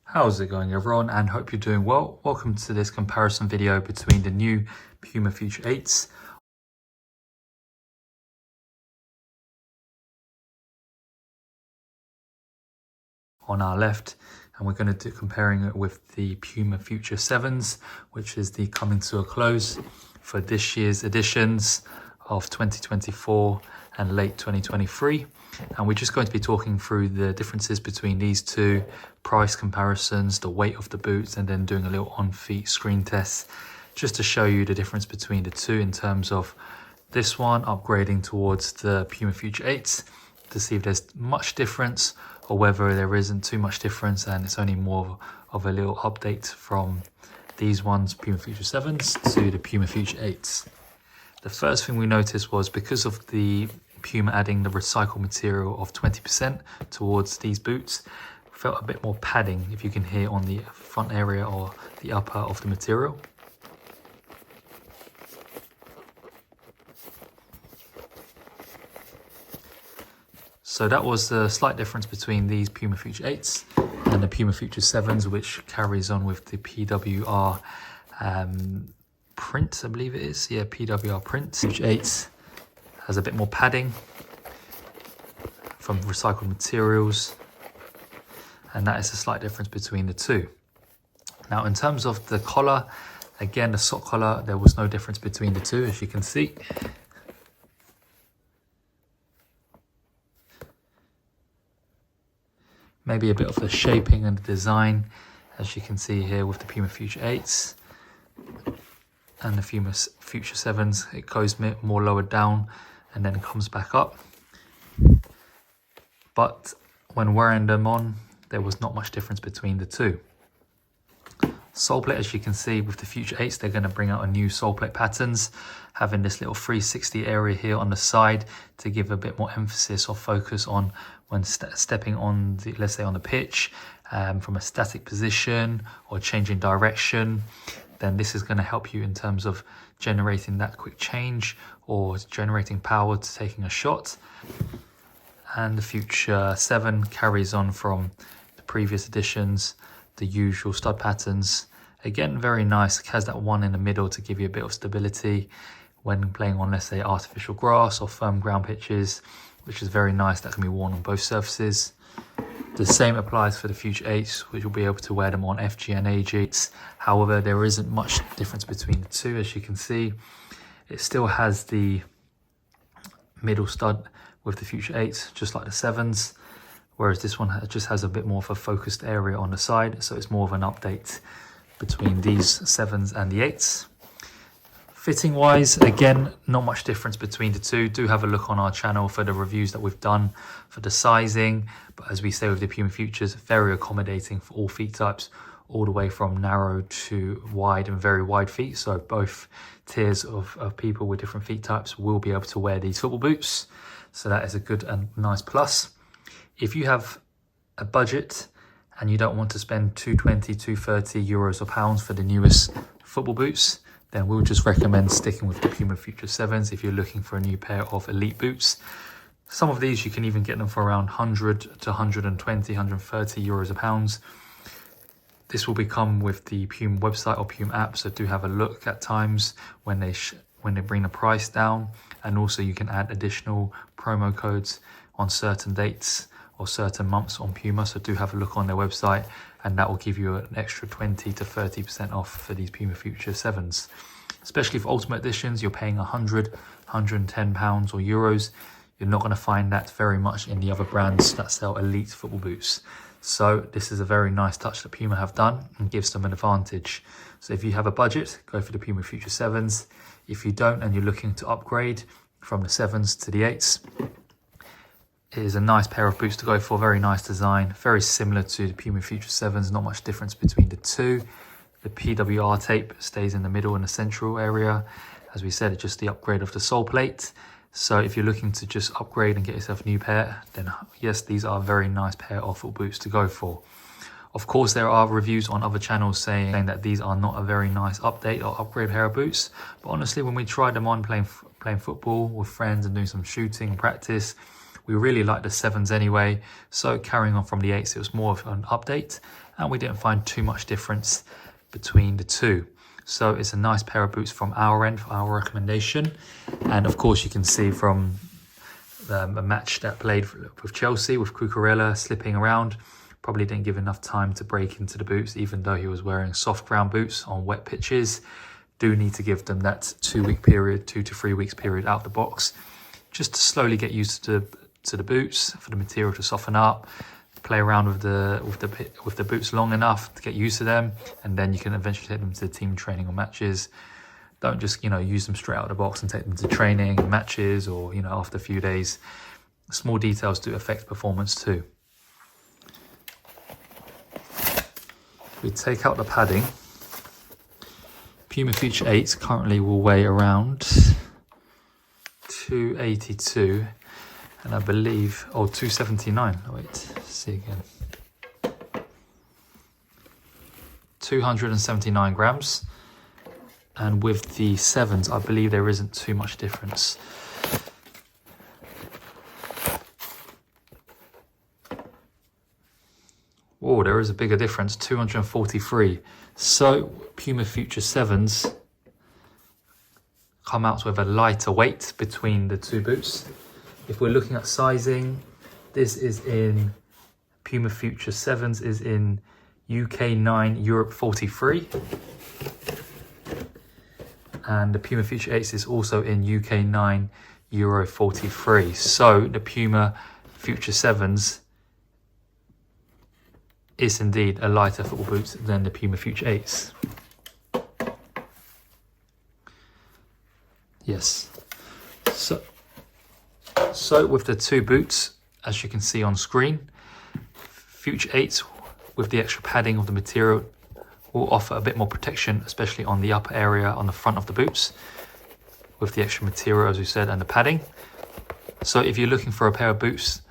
How's it going, everyone, and hope you're doing well. Welcome to this comparison video between the new Puma Future 8s on our left, and we're going to do comparing it with the Puma Future 7s, which is the coming to a close for this year's editions of 2024 and late 2023. And we're just going to be talking through the differences between these two, price comparisons, the weight of the boots, and then doing a little on-feet screen test just to show you the difference between the two in terms of this one upgrading towards the Puma Future 8s to see if there's much difference or whether there isn't too much difference and it's only more of a little update from these ones, Puma Future 7s, to the Puma Future 8s. The first thing we noticed was because of the Puma adding the recycled material of 20% towards these boots, felt a bit more padding, if you can hear, on the front area or the upper of the material. So that was the slight difference between these Puma Future 8s and the Puma Future 7s, which carries on with the PWR print, I believe it is. Yeah, PWR print. Future 8s has a bit more padding from recycled materials, and that is a slight difference between the two. Now, in terms of the collar, again, the sock collar, there was no difference between the two, as you can see. Maybe a bit of the shaping and the design, as you can see here with the Puma Future 8s and the Puma Future 7s. It goes more lowered down and then comes back up. But when wearing them on, there was not much difference between the two. Sole plate, as you can see with the Future 8s, they're going to bring out a new sole plate patterns, having this little 360 area here on the side to give a bit more emphasis or focus on when stepping on the, let's say, on the pitch, from a static position or changing direction. Then this is going to help you in terms of generating that quick change or generating power to taking a shot. And the Future 7 carries on from the previous editions, the usual stud patterns. Again, very nice. It has that one in the middle to give you a bit of stability when playing on, let's say, artificial grass or firm ground pitches, which is very nice. That can be worn on both surfaces. The same applies for the Future 8s, which will be able to wear them on FG and AG. However, there isn't much difference between the two, as you can see. It still has the middle stud with the Future 8s, just like the 7s, whereas this one just has a bit more of a focused area on the side, so it's more of an update between these 7s and the 8s. Fitting wise, again, not much difference between the two. Do have a look on our channel for the reviews that we've done for the sizing, but as we say with the Puma Futures, very accommodating for all feet types, all the way from narrow to wide and very wide feet. So both tiers of people with different feet types will be able to wear these football boots. So that is a good and nice plus. If you have a budget and you don't want to spend 220, 230 euros or pounds for the newest football boots, then we'll just recommend sticking with the Puma Future 7s if you're looking for a new pair of elite boots. Some of these you can even get them for around 100 to 120, 130 euros a pound. This will become with the Puma website or Puma app, so do have a look at times when they bring the price down, and also you can add additional promo codes on certain dates or certain months on Puma, so do have a look on their website, and that will give you an extra 20 to 30% off for these Puma Future 7s. Especially for Ultimate Editions, you're paying 100, 110 pounds or euros. You're not going to find that very much in the other brands that sell elite football boots. So this is a very nice touch that Puma have done and gives them an advantage. So if you have a budget, go for the Puma Future 7s. If you don't and you're looking to upgrade from the 7s to the 8s, it is a nice pair of boots to go for. Very nice design, very similar to the Puma Future 7s, not much difference between the two. The PWR tape stays in the middle in the central area. As we said, it's just the upgrade of the sole plate. So if you're looking to just upgrade and get yourself a new pair, then yes, these are a very nice pair of foot boots to go for. Of course, there are reviews on other channels saying that these are not a very nice update or upgrade pair of boots. But honestly, when we tried them on playing football with friends and doing some shooting practice, We really like the 7s anyway, so carrying on from the 8s, it was more of an update, and we didn't find too much difference between the two. So it's a nice pair of boots from our end, for our recommendation. And of course you can see from a match that played with Chelsea, with Cucurella slipping around, probably didn't give enough time to break into the boots, even though he was wearing soft ground boots on wet pitches. Do need to give them that 2-week period, 2 to 3 weeks period out the box, just to slowly get used to the boots, for the material to soften up, play around with the boots long enough to get used to them, and then you can eventually take them to team training or matches. Don't just, use them straight out of the box and take them to training and matches, or, after a few days. Small details do affect performance too. We take out the padding. Puma Future 8s currently will weigh around 282, and I believe, 279. Wait, let's see again. 279 grams. And with the 7s, I believe there isn't too much difference. Oh, there is a bigger difference, 243. So Puma Future 7s come out with a lighter weight between the two boots. If we're looking at sizing, this is in Puma Future 7s is in UK 9, Europe 43. And the Puma Future 8s is also in UK 9, Euro 43. So the Puma Future 7s is indeed a lighter football boot than the Puma Future 8s. Yes. So with the two boots, as you can see on screen, Future 8s with the extra padding of the material will offer a bit more protection, especially on the upper area on the front of the boots, with the extra material, as we said, and the padding. So if you're looking for a pair of boots,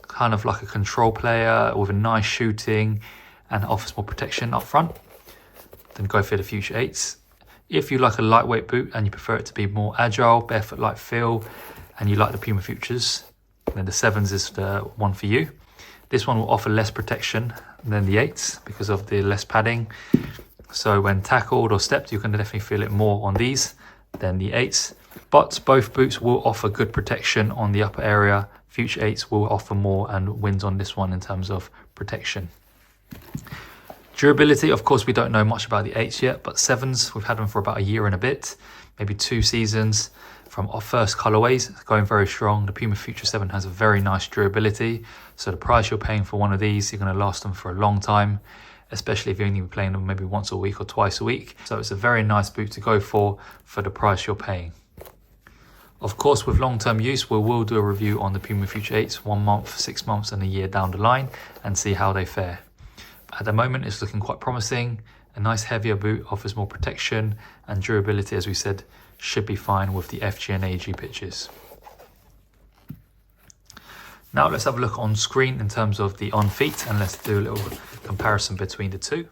kind of like a control player with a nice shooting and offers more protection up front, then go for the Future 8s. If you like a lightweight boot and you prefer it to be more agile, barefoot-like feel, and you like the Puma Futures, then the 7s is the one for you. This one will offer less protection than the 8s because of the less padding. So when tackled or stepped, you can definitely feel it more on these than the 8s. But both boots will offer good protection on the upper area. Future 8s will offer more and wins on this one in terms of protection. Durability, of course, we don't know much about the 8s yet, but 7s, we've had them for about a year and a bit, maybe 2 seasons. From our first colorways, going very strong. The Puma Future 7 has a very nice durability. So the price you're paying for one of these, you're going to last them for a long time, especially if you're only playing them maybe once a week or twice a week. So it's a very nice boot to go for the price you're paying. Of course, with long-term use, we will do a review on the Puma Future 8s 1 month, 6 months and a year down the line and see how they fare. At the moment, it's looking quite promising. A nice heavier boot offers more protection, and durability, as we said, should be fine with the FG and AG pitches. Now let's have a look on screen in terms of the on feet, and let's do a little comparison between the two.